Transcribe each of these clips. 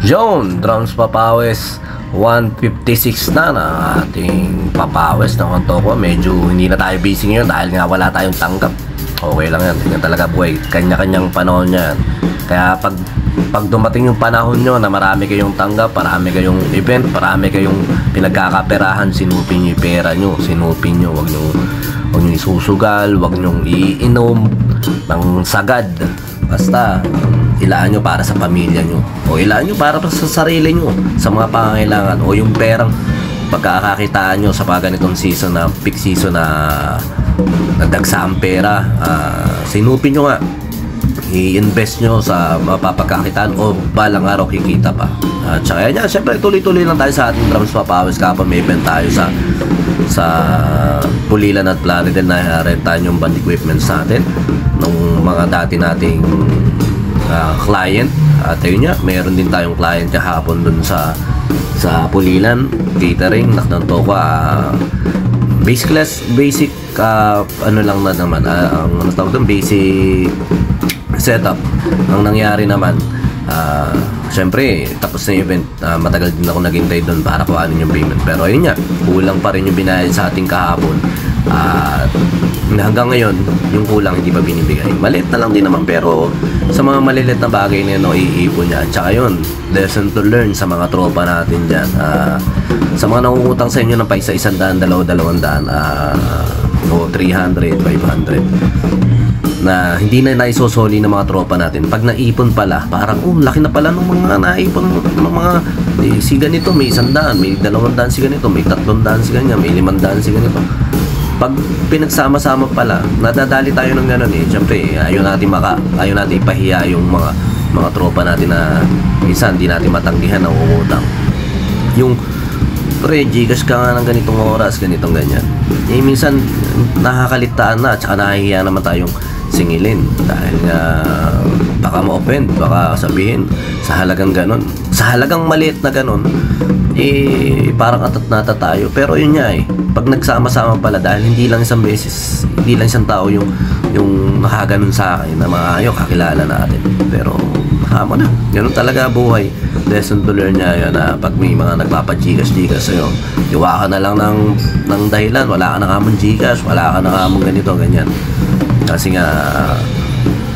Yun, drums papawis 156 na ating papawis ng Antoko. Medyo hindi na tayo busy ngayon dahil nga wala tayong tanggap. Okay lang yan, ganyan talaga buhay, kanya-kanyang panahon yan. Kaya pag dumating yung panahon nyo na marami kayong tanggap, marami kayong event, marami kayong pinagkakaperahan, sinupin nyo yung pera nyo, sinupin nyo, wag nyo isusugal, wag nyo iinom ng sagad. Basta ilaan nyo para sa pamilya nyo, o ilaan nyo para sa sarili nyo, sa mga pangangailangan, o yung perang pagkakakitaan nyo sa ganitong season na peak season na nagdagsa ang pera, sinupin nyo nga, i-invest nyo sa mapapagkakitaan o balang araw kikita pa. At saka yan, syempre tuloy-tuloy lang tayo sa ating drums papawis kapag may event tayo sa Pulilan at Plaridel na rentahan yung band equipments natin nung mga dati nating client. At ayun nga, mayroon din tayong client kahapon dun sa Pulilan catering, nakdanto ko basic ano lang na naman, ang ano tawag doon, basic setup. Ang nangyari naman, syempre tapos na yung event, matagal din ako naghintay doon para kuhanin yung payment, pero ayun nga, kulang pa rin yung binayad sa ating kahapon. Hanggang ngayon yung kulang hindi pa binibigay. Maliit na lang din naman, pero sa mga maliliit na bagay na yun, iipon niya. At saka yun, lesson to learn sa mga tropa natin dyan, sa mga nangungutang sa inyo ng paisa 100, 200, o 300, 500 na hindi na naisosoli ng mga tropa natin. Pag naipon pala, parang laki na pala ng mga naipon ng mga si ganito, may 100, may 200 si ganito, may 300 si ganyan, may 500 si ganito. Pag pinagsama-sama pala, nadadali tayo ng gano'n eh. Siyempre, ayaw natin ipahiya yung mga tropa natin na minsan hindi natin matanggihan na uutang. Yung pre, Gcash ka nga ng ganitong oras, ganitong ganyan. Eh, minsan nakakalitaan na, at saka nahihiya naman tayong singilin dahil nga baka ma-offend, baka sabihin sa halagang ganon, sa halagang maliit na ganon, eh parang atat nata tayo. Pero yun nga eh, pag nagsama-sama pala, dahil hindi lang isang beses, hindi lang isang tao yung nakaganon sa akin na maayo kakilala natin, pero hamo na, ganun talaga buhay. Lesson to learn niya yun, na pag may mga nagpapagigas sa'yo, iwa ka na lang ng dahilan, wala ka na kamong Gcash, wala ka na kamong ganito, ganyan. Kasi nga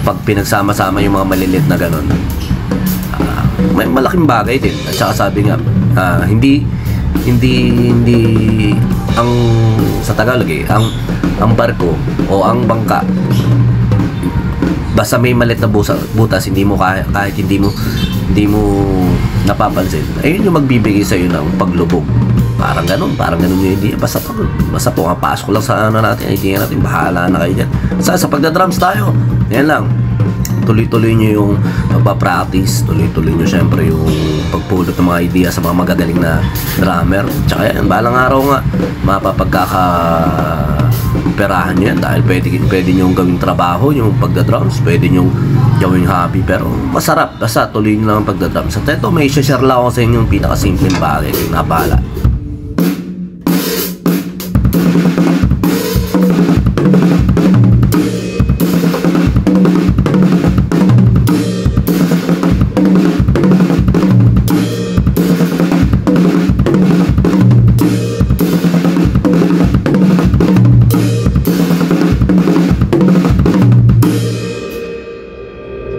pag pinagsama-sama yung mga maliliit na ganun, may malaking bagay din. At saka sabi nga, hindi ang sa Tagalog eh, ang barko o ang bangka, basta may malit na butas, hindi mo kahit hindi mo napapansin, ayun yung magbibigay sa iyo ng paglubog. Parang ganun yung idea. Basta po pasok lang sa ano natin, idea natin, bahala na kayo dyan. Sa pagdadrums tayo, yan lang, tuloy-tuloy nyo yung pagpa-practice, tuloy-tuloy nyo syempre yung pagpulot ng mga idea sa mga magagaling na drummer. Tsaka yan, balang araw nga mapapagkakaperahan nyo yan, dahil pwede nyo gawing trabaho yung pagdadrums, pwede nyo gawing hobby, pero masarap. Basta tuloy nyo lang ang pagdadrums. At ito, may share lang ako sa inyo yung pinakasimpleng bagay, yung napala.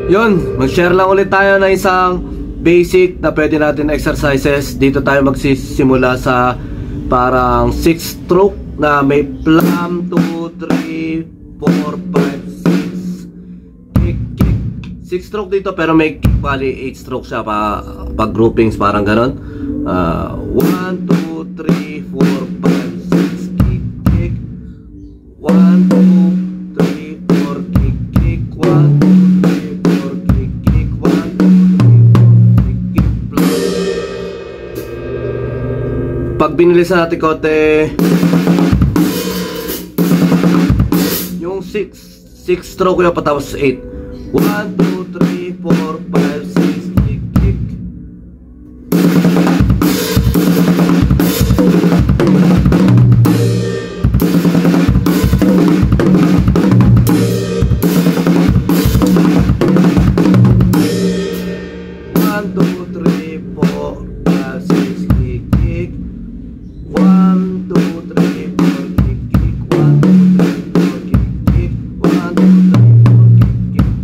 Yun, mag-share lang ulit tayo na isang basic na pwede natin exercises. Dito tayo magsisimula sa parang 6 stroke na may plum, 2, 3, 4, 5, 6 kick, kick. 6 stroke dito pero may kick, bali 8 stroke siya pag groupings, parang ganon. 1, 2, 3, 4, 5, 6 kick, kick. 1, 2, 3, 4 kick, kick. 1, 2, pag binilisan natin kote yung 6 stroke yung patapos 8. 1, 2, 3, 4, 5, 6 kick, kick. One, two, 3, 4, 5, 6, kick, kick. 1, 2, 3, 4, kick, kick. 1, 2, 3, 4, kick, kick. 1, 2, 3, 4, kick, kick.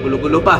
Gulo-gulo pa.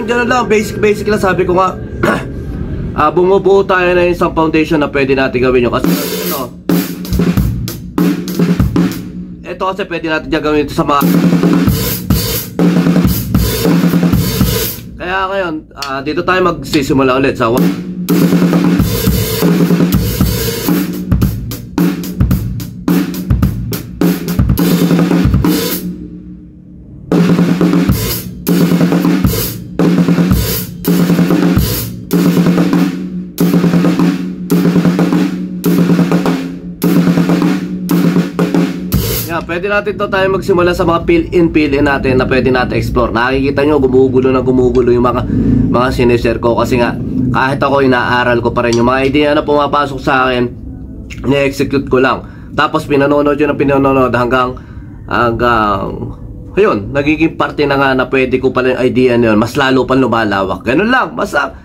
Ganun lang, basic lang. Sabi ko nga bumubuo tayo na isang foundation na pwede natin gawin yun. Kasi ito kasi pwede natin gawin ito sa mga. Kaya ngayon dito tayo magsisimula ulit sa pwede natin to tayo magsimula sa mga fill-in natin na pwede natin explore. Nakikita nyo, gumugulo yung mga sinishare ko. Kasi nga, kahit ako inaaral ko pa rin yung mga idea na pumapasok sa akin, ni-execute ko lang. Tapos pinanonood yun hanggang ayun, nagiging parte na nga na pwede ko pala yung idea na yun. Mas lalo pa lumalawak. Ganun lang, basta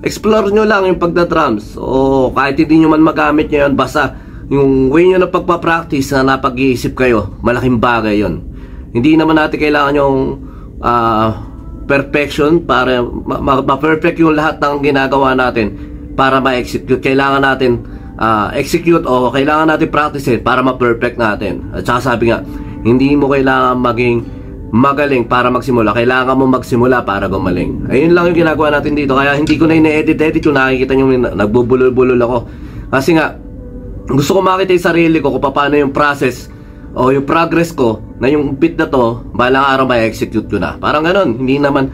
explore nyo lang yung pagda-drums. O kahit hindi nyo man magamit nyo yun, basta yung way nyo na pagpapractice na napag-iisip kayo, malaking bagay yon. Hindi naman natin kailangan yung perfection para ma-perfect yung lahat ng ginagawa natin para ma-execute. Kailangan natin execute o kailangan natin practice para ma-perfect natin. At saka sabi nga, hindi mo kailangan maging magaling para magsimula, kailangan mo magsimula para gumaling. Ayun lang yung ginagawa natin dito. Kaya hindi ko na ine-edit yung nakikita nyo, nagbubulol-bulol ako. Kasi nga, gusto ko makita yung sarili ko kung paano yung process o yung progress ko na yung bit na to, balang araw ma-execute ko na. Parang ganun, hindi naman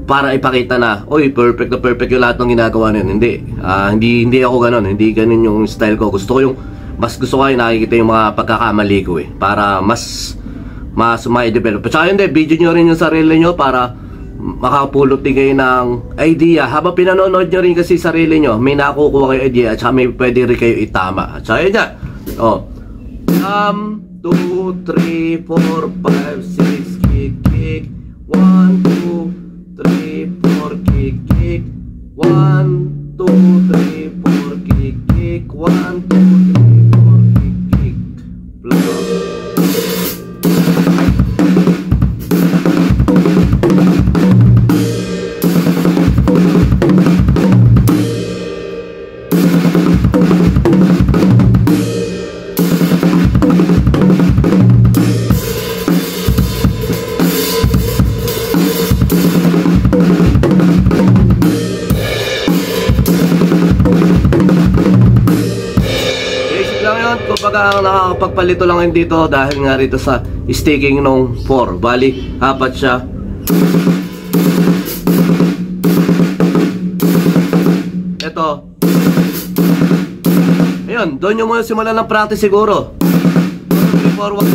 para ipakita na, oy, perfect na perfect yung lahat ng ginagawa nun. Hindi ako ganun, hindi ganun yung style ko. Mas gusto ko yung nakikita yung mga pagkakamali ko para mas ma-develop. Tsaka hindi, video nyo rin yung sarili nyo para makapulot din kayo ng idea. Habang pinanonood nyo rin kasi sarili nyo, may nakukuha kayo idea at saka may pwede rin kayo itama. At saka yun dyan. 1, 2, 3, 4, 5, 6, kick, kick. 1, 2, 3, 4, kick, kick. 1, 2, 3, 4, kick, kick. 1, 2, 3, 4, kick, kick. Kumbaga, ang nakakapagpalito lang yun dito dahil nga rito sa staking nung 4. Bali, apat siya. Ito. Ayun, doon yung muna simulan ng practice siguro. Forward.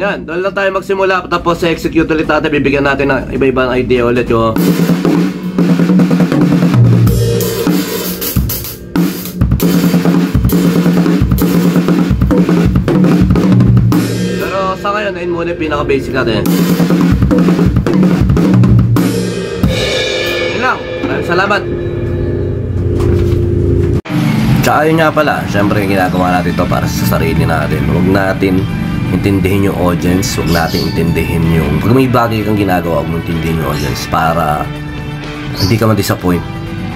Yan, doon lang tayo magsimula. Tapos sa execute ulit natin, bibigyan natin ng iba-ibang idea ulit yung pero sa ngayon, ayun muna yung pinaka-basic natin. Yun lang. Maraming salamat. Tsaka yun nga pala, syempre ginagawa natin to para sa sarili natin. Huwag natin intindihin yung audience, huwag natin intindihin yung pag may bagay kang ginagawa, huwag mo intindihin yung audience para hindi ka ma-disappoint,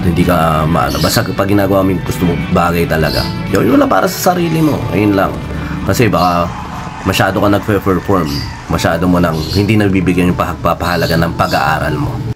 hindi ka basta pag ginagawa mo yung gusto mong bagay talaga, yun lang para sa sarili mo, ayun lang. Kasi baka masyado ka nag-perform, masyado mo nang hindi nabibigyan yung pagpapahalaga ng pag-aaral mo.